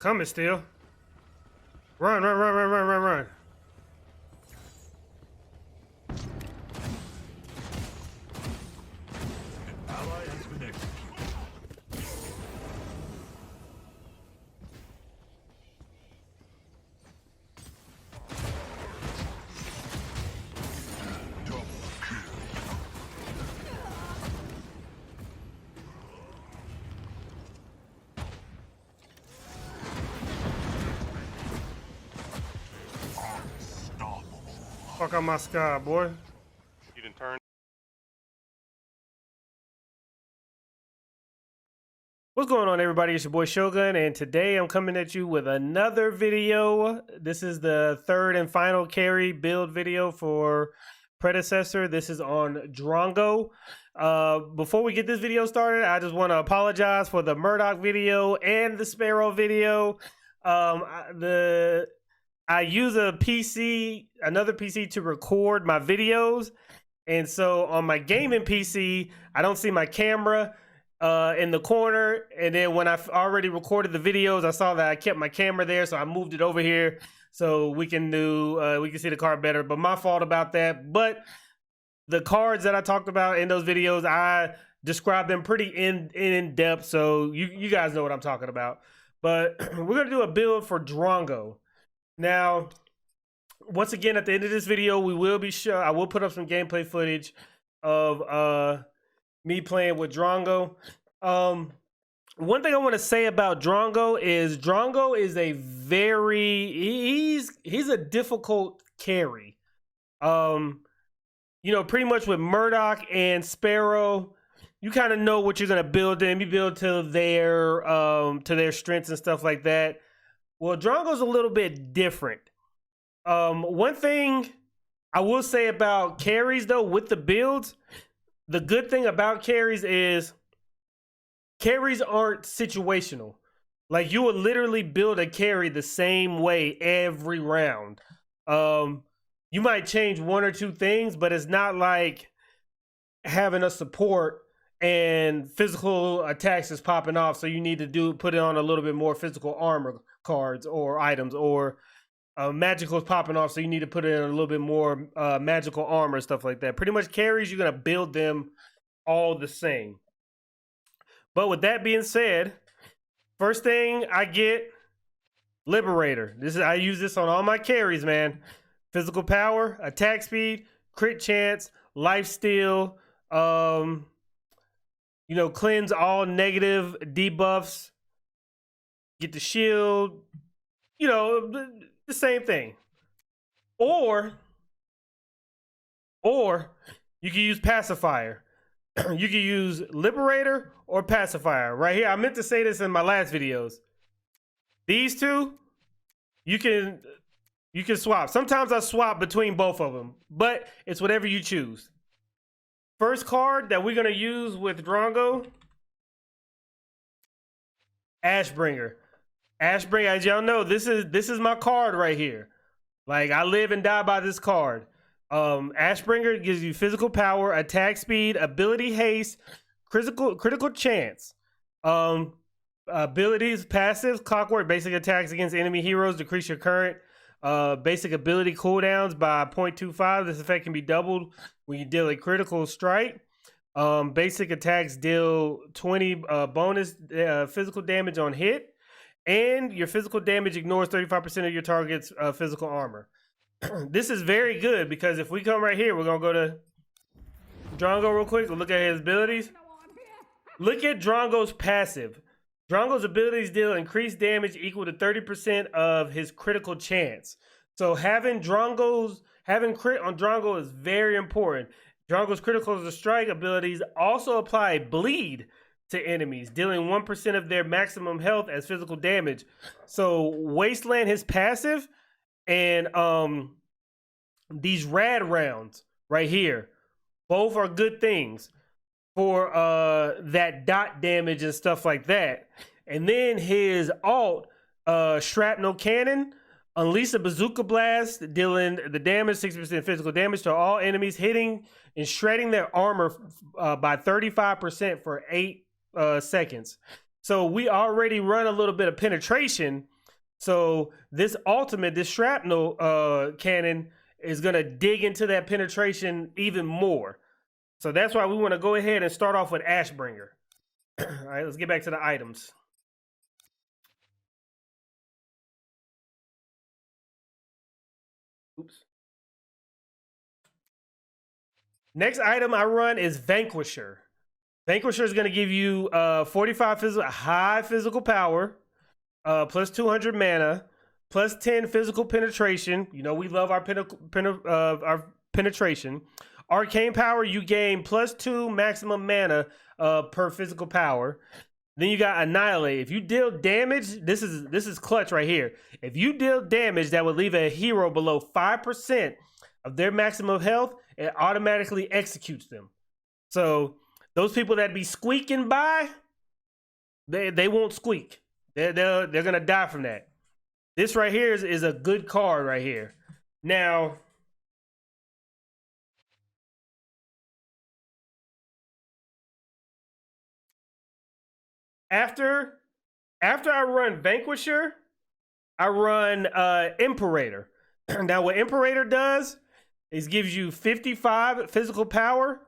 Coming still. Run, run, run, run, run, run, run. Ally has been executed. Double kill. Unstoppable. Fuck out my sky, boy. You didn't turn. What's going on, everybody? It's your boy Shogun, and today I'm coming at you with another video. This is the third and final carry build video for Predecessor. This is on Drongo. Before we get this video started, I just want to apologize for the Murdoch video and the Sparrow video. I use a PC, another PC, to record my videos, and so on my gaming PC, I don't see my camera in the corner. And then when I've already recorded the videos, I saw that I kept my camera there, so I moved it over here so we can see the card better. But my fault about that. But the cards that I talked about in those videos, I described them pretty in depth, so you guys know what I'm talking about. But we're gonna do a build for Drongo. Now, once again, at the end of this video, I will put up some gameplay footage of me playing with Drongo. One thing I want to say about Drongo is he's a difficult carry. Pretty much with Murdoch and Sparrow, you kind of know what you're gonna build them. You build to their strengths and stuff like that. Well, Drongo's a little bit different. One thing I will say about carries, though, with the builds, the good thing about carries is carries aren't situational. Like, you will literally build a carry the same way every round. You might change one or two things, but it's not like having a support and physical attacks is popping off, so you need to put it on a little bit more physical armor cards or items, or magical is popping off, so you need to put it in a little bit more magical armor, stuff like that. Pretty much carries, you're gonna build them all the same. But with that being said, first thing I get, Liberator. I use this on all my carries, man. Physical power, attack speed, crit chance, life steal, cleanse all negative debuffs, get the shield, the same thing. Or you can use Pacifier. You can use Liberator or Pacifier. Right here, I meant to say this in my last videos. These two, you can swap. Sometimes I swap between both of them, but it's whatever you choose. First card that we're gonna use with Drongo, Ashbringer. Ashbringer, as y'all know, this is my card right here. Like, I live and die by this card. Ashbringer gives you physical power, attack speed, ability haste, critical chance. Abilities, passive, clockwork, basic attacks against enemy heroes decrease your current basic ability cooldowns by 0.25. This effect can be doubled when you deal a critical strike. Basic attacks deal 20 bonus physical damage on hit, and your physical damage ignores 35% of your target's physical armor. This is very good, because if we come right here, we're gonna go to Drongo real quick. We'll look at his abilities. Look at Drongo's passive. Drongo's abilities deal increased damage equal to 30% of his critical chance. So having crit on Drongo is very important. Drongo's critical strike abilities also apply bleed to enemies, dealing 1% of their maximum health as physical damage. So Wasteland, his passive, and these rad rounds right here, both are good things for that dot damage and stuff like that. And then his alt, Shrapnel Cannon, unleash a bazooka blast, dealing the damage, 60% physical damage to all enemies, hitting and shredding their armor by 35% for 8 seconds. So we already run a little bit of penetration. So this ultimate, this shrapnel cannon is gonna dig into that penetration even more. So that's why we want to go ahead and start off with Ashbringer. All right, let's get back to the items. Oops. Next item I run is Vanquisher. Vanquisher is going to give you 45 high physical power, plus 200 mana, plus 10 physical penetration. You know we love our penetration. Arcane power, you gain plus 2 maximum mana per physical power. Then you got Annihilate. If you deal damage, this is clutch right here. If you deal damage that would leave a hero below 5% of their maximum health, it automatically executes them. So those people that be squeaking by, they won't squeak. They're gonna die from that. This right here is a good card right here. Now, after I run Vanquisher, I run Imperator. Now, what Imperator does is gives you 55 physical power,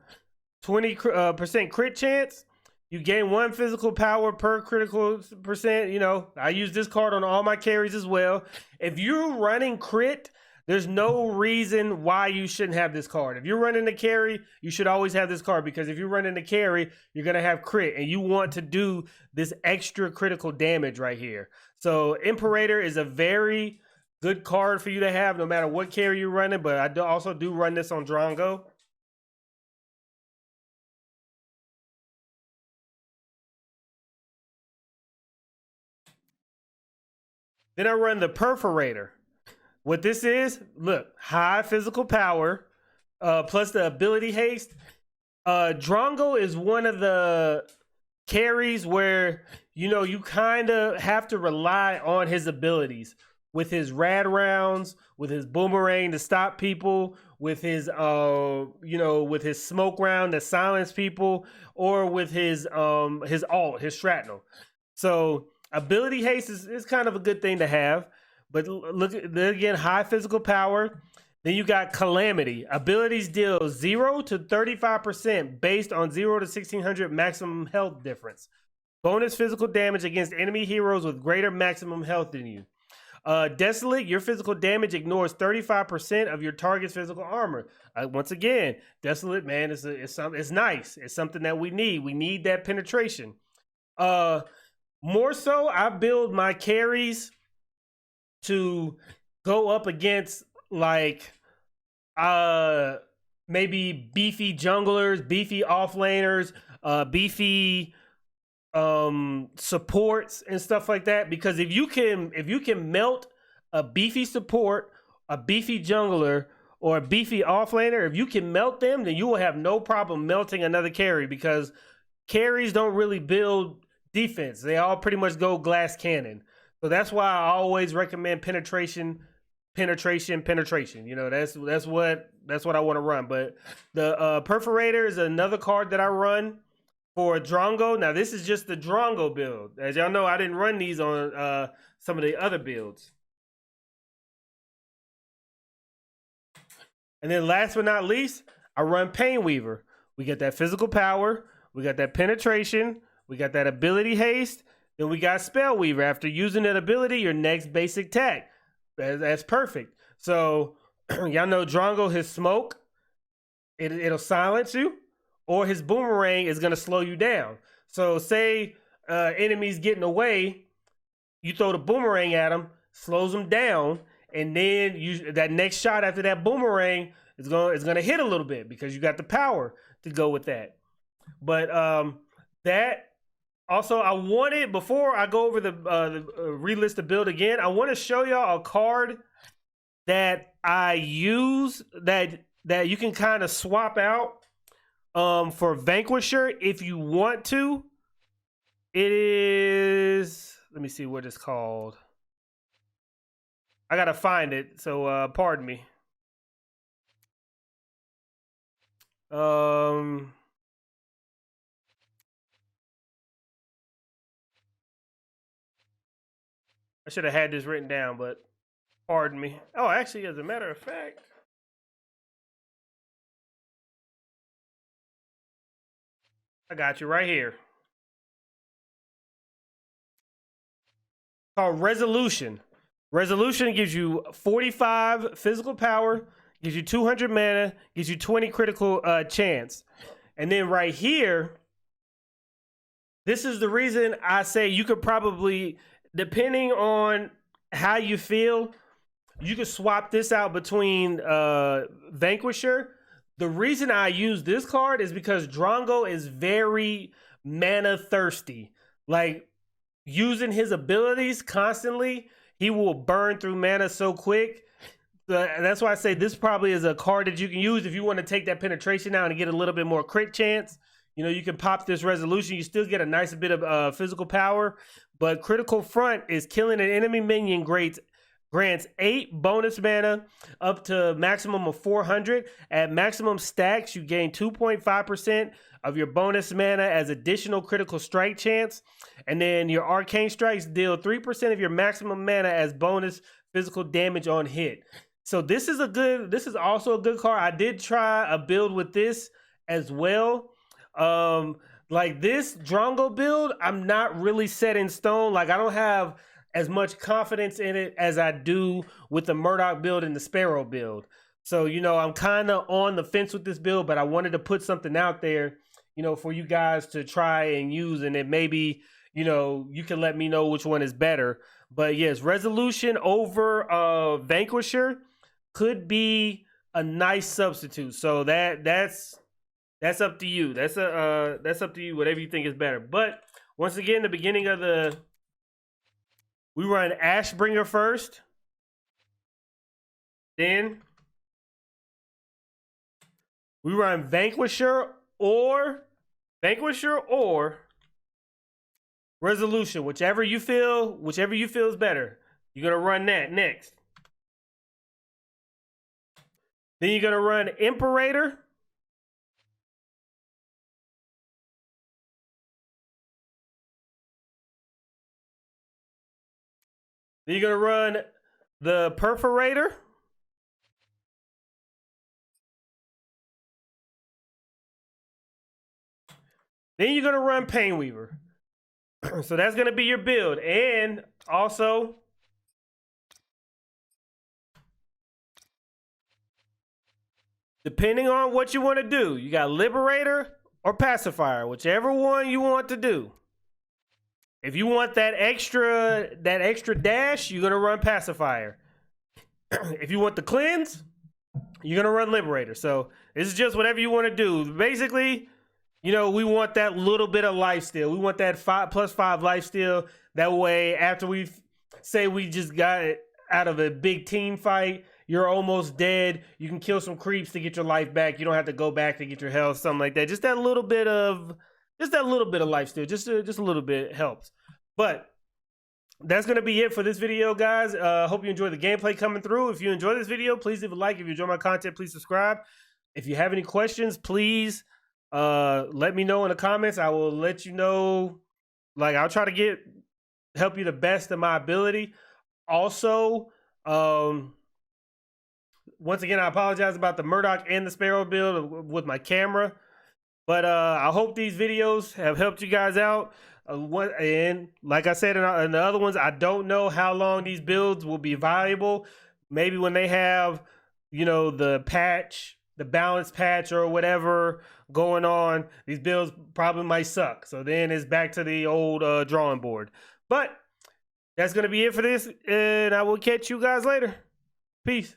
20% crit chance. You gain 1 physical power per critical percent. You know, I use this card on all my carries as well. If you're running crit, there's no reason why you shouldn't have this card. If you're running the carry, you should always have this card, because if you're running the carry, you're going to have crit, and you want to do this extra critical damage right here. So Imperator is a very good card for you to have no matter what carry you're running, but I also do run this on Drongo. Then I run the Perforator. What this is, look, high physical power, plus the ability haste. Drongo is one of the carries where, you know, you kind of have to rely on his abilities with his rad rounds, with his boomerang to stop people, with his, you know, with his smoke round to silence people, or with his ult, his shrapnel. So ability haste is kind of a good thing to have. But look, again, high physical power. Then you got Calamity. Abilities deal 0 to 35% based on 0 to 1600 maximum health difference. Bonus physical damage against enemy heroes with greater maximum health than you. Desolate, your physical damage ignores 35% of your target's physical armor. Once again, Desolate, man, it's nice. It's something that we need. We need that penetration. More so, I build my carries to go up against like maybe beefy junglers, beefy offlaners, beefy supports and stuff like that. Because if you can melt a beefy support, a beefy jungler, or a beefy offlaner, if you can melt them, then you will have no problem melting another carry, because carries don't really build defense. They all pretty much go glass cannon. So that's why I always recommend penetration. You know, that's what I want to run. But the Perforator is another card that I run for Drongo. Now this is just the Drongo build. As y'all know, I didn't run these on some of the other builds. And then last but not least, I run Painweaver. We got that physical power, we got that penetration, we got that ability haste. Then we got Spellweaver. After using that ability, your next basic attack. That's perfect. So y'all know Drongo, his smoke, it'll silence you, or his boomerang is gonna slow you down. So say enemies getting away, you throw the boomerang at them, slows them down, and then that next shot after that boomerang is gonna hit a little bit, because you got the power to go with that. But that. Also, I wanted, before I go over the relist the build again, I want to show y'all a card that I use that you can kind of swap out for Vanquisher if you want to. It is, let me see what it's called. I gotta find it, so pardon me. should have had this written down, but pardon me. Oh, actually, as a matter of fact, I got you right here. Called Resolution. Resolution gives you 45 physical power, gives you 200 mana, gives you 20 critical chance. And then right here, this is the reason I say you could probably, depending on how you feel, you could swap this out between Vanquisher. The reason I use this card is because Drongo is very mana thirsty. Like, using his abilities constantly, he will burn through mana so quick. That's why I say this probably is a card that you can use if you want to take that penetration out and get a little bit more crit chance. You know, you can pop this Resolution. You still get a nice bit of physical power, but Critical Front is killing an enemy minion grants 8 bonus mana up to maximum of 400. At maximum stacks, you gain 2.5% of your bonus mana as additional critical strike chance. And then your arcane strikes deal 3% of your maximum mana as bonus physical damage on hit. So this is also a good card. I did try a build with this as well. Like this Drongo build, I'm not really set in stone. Like I don't have as much confidence in it as I do with the Murdoch build and the Sparrow build. So, you know, I'm kind of on the fence with this build, but I wanted to put something out there, you know, for you guys to try and use, and it maybe, you know, you can let me know which one is better. But yes, Resolution over Vanquisher could be a nice substitute. So that's up to you. That's up to you, whatever you think is better. But once again, the beginning of we run Ashbringer first. Then we run Vanquisher or Resolution, whichever you feel is better. You're gonna run that next. Then you're gonna run Imperator. Then you're gonna run the Perforator. Then you're gonna run Painweaver. So that's gonna be your build. And also, depending on what you want to do, you got Liberator or Pacifier, whichever one you want to do. If you want that extra dash, you're gonna run Pacifier. If you want the cleanse, you're gonna run Liberator. So this is just whatever you want to do. Basically, you know, we want that little bit of life steal. We want that 5+5 life steal. That way, after we say we just got it out of a big team fight, you're almost dead. You can kill some creeps to get your life back. You don't have to go back to get your health, something like that. Just that little bit of life steal. Just a little bit helps. But that's going to be it for this video, guys. Hope you enjoy the gameplay coming through. If you enjoy this video, please leave a like. If you enjoy my content, please subscribe. If you have any questions, please let me know in the comments. I will let you know. Like, I'll try to help you the best of my ability. Also, once again, I apologize about the Murdoch and the Sparrow build with my camera. But I hope these videos have helped you guys out. And like I said in the other ones, I don't know how long these builds will be viable. Maybe when they have, you know, the balance patch or whatever going on, these builds probably might suck. So then it's back to the old drawing board. But that's going to be it for this. And I will catch you guys later. Peace.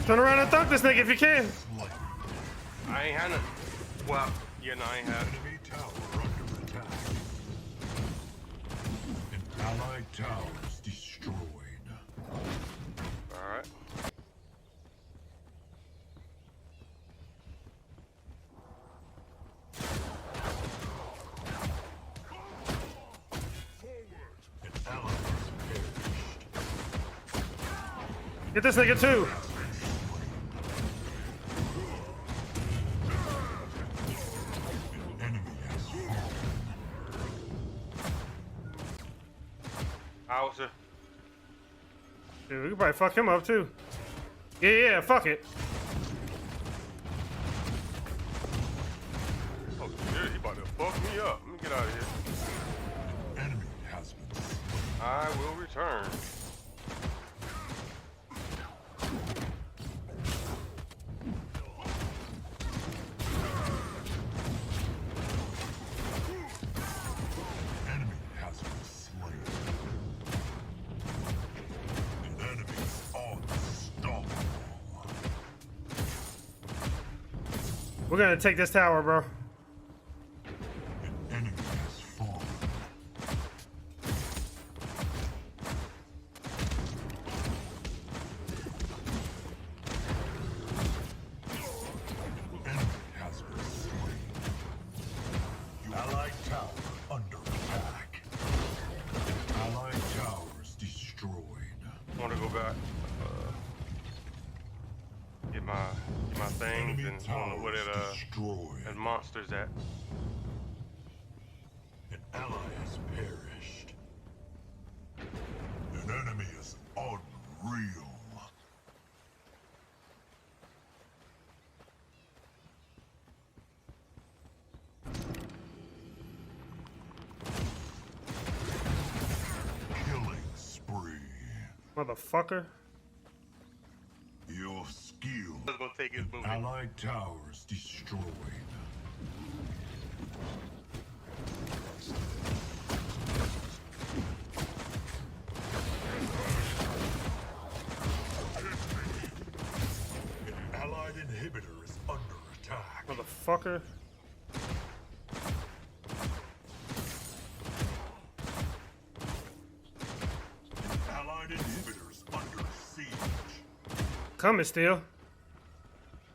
Turn around and thunk this nigga if you can. I ain't had it. Well, you know, I ain't had it. Enemy tower under attack. An allied tower is destroyed. Alright. Get this nigga too. Enemy has fallen. Howitzer. Dude, we could probably fuck him up too. Yeah, fuck it. Oh shit, he about to fuck me up. Let me get out of here. Enemy has been slain. I will return. Enemy has been slain. The enemy is unstoppable. We're gonna take this tower, bro. An enemy has fallen. Enemy has been slain. Allied tower under attack. Allied towers destroyed. I want to go back. Get my things Enemy and I don't know where towers destroyed. that monster's at. An ally has perished. An enemy is unreal. Killing spree. Motherfucker. Your skill. Let's go take his booty. Allied towers destroyed. An allied inhibitor is under attack. Motherfucker. Allied inhibitors under siege. Coming still.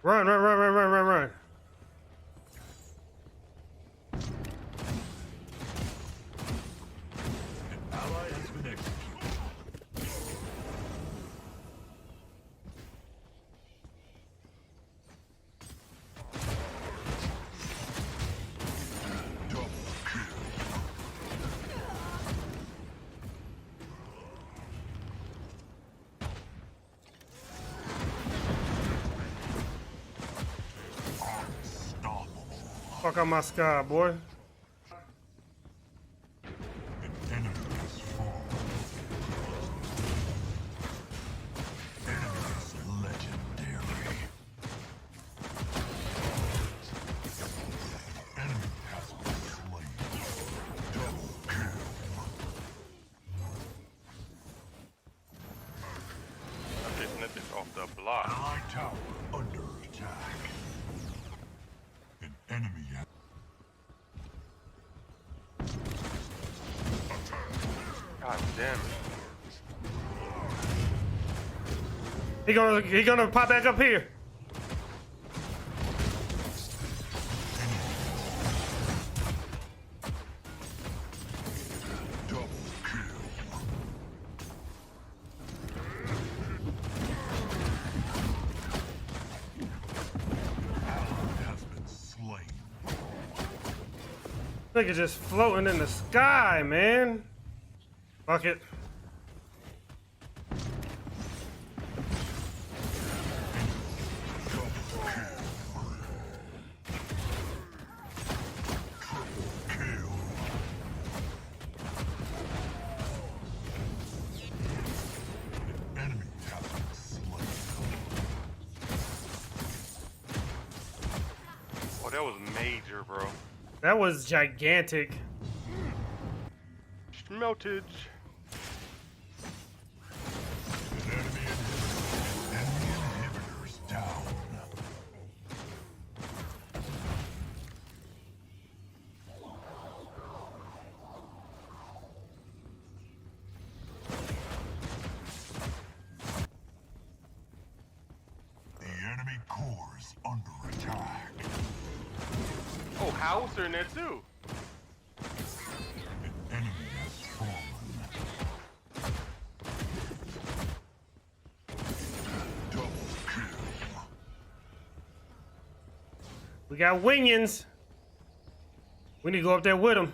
Run, run, run, run, run, run, run. An ally has been executed. Double kill. Unstoppable. Fuck out my sky, boy. An enemy has fallen. Enemy is legendary. Enemy has been slain. Double kill. I'm getting that bitch off the block. Allied tower under attack. An enemy has... God damn it. He gonna pop back up here. Double kill. Ally has been slain. Nigga just floating in the sky, man. Fuck it. Double kill. Triple kill. An enemy has been slain. Oh, that was major, bro. That was gigantic. Meltage. An enemy inhibitors down. The enemy core is under attack. Oh, Howitzer in there too. An enemy has fallen. We got wingings. We need to go up there with them.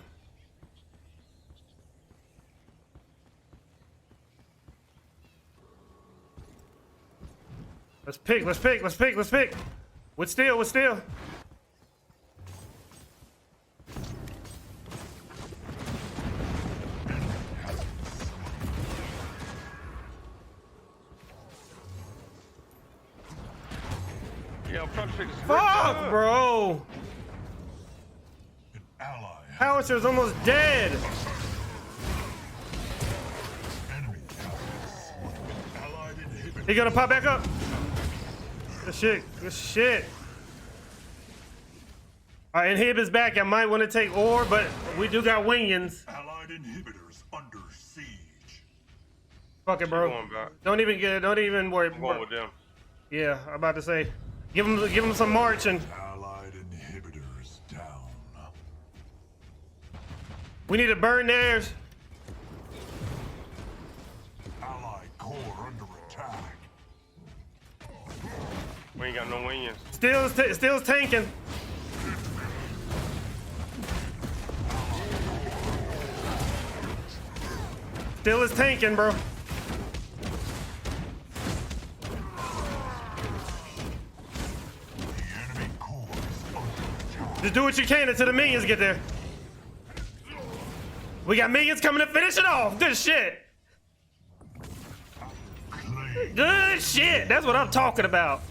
Let's pick, let's pick, let's pick, let's pick. With steel, with steel. Yeah, I'm trying to fix this. Fuck, bro. An ally has Howitzer is almost dead. enemy towers. Allied inhibitor. He gonna pop back up. Good shit, good shit. All right, Inhib is back. I might want to take ore, but we do got wingings. Allied inhibitors under siege. Fuck it, I'm bro. going back. Don't even worry. I'm going with them. Yeah, I'm about to say, give him some marching. Allied inhibitors down. We need to burn theirs. Allied core under attack. We ain't got no wings. Still's tanking. Still is tanking, bro. The enemy core is under attack. Just do what you can until the minions get there. We got minions coming to finish it off. Good shit. Claim. Good shit. That's what I'm talking about.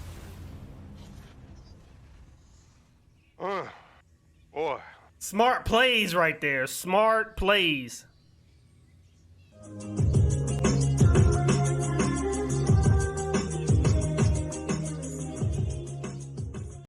Boy. Smart plays right there. Smart plays.